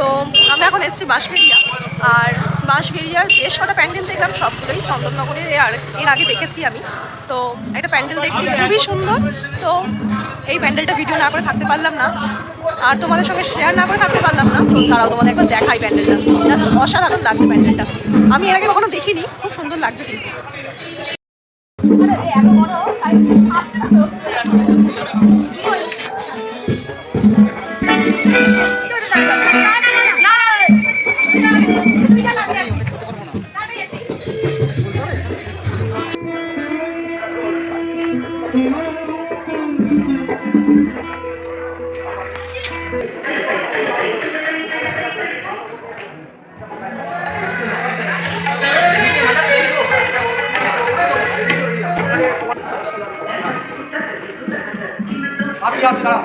তো আমরা এখন এসেছি বাঁশবেড়িয়া, আর বাঁশবেড়িয়ার বেশ কটা প্যান্ডেল দেখলাম, সবগুলোই চন্দননগরে এর আগে দেখেছি আমি। তো একটা প্যান্ডেল দেখছি খুবই সুন্দর। তো এই প্যান্ডেলটা ভিডিও না করে থাকতে পারলাম না, আর তোমাদের সঙ্গে শেয়ার না করে থাকতে পারলাম না। তো তারাও তোমাদের একবার দেখাই প্যান্ডেলটা, জাস্ট অসাধারণ লাগছে প্যান্ডেলটা। আমি এর আগে কখনো দেখিনি, খুব সুন্দর লাগছে কিন্তু। আসি আসি দাঁড়া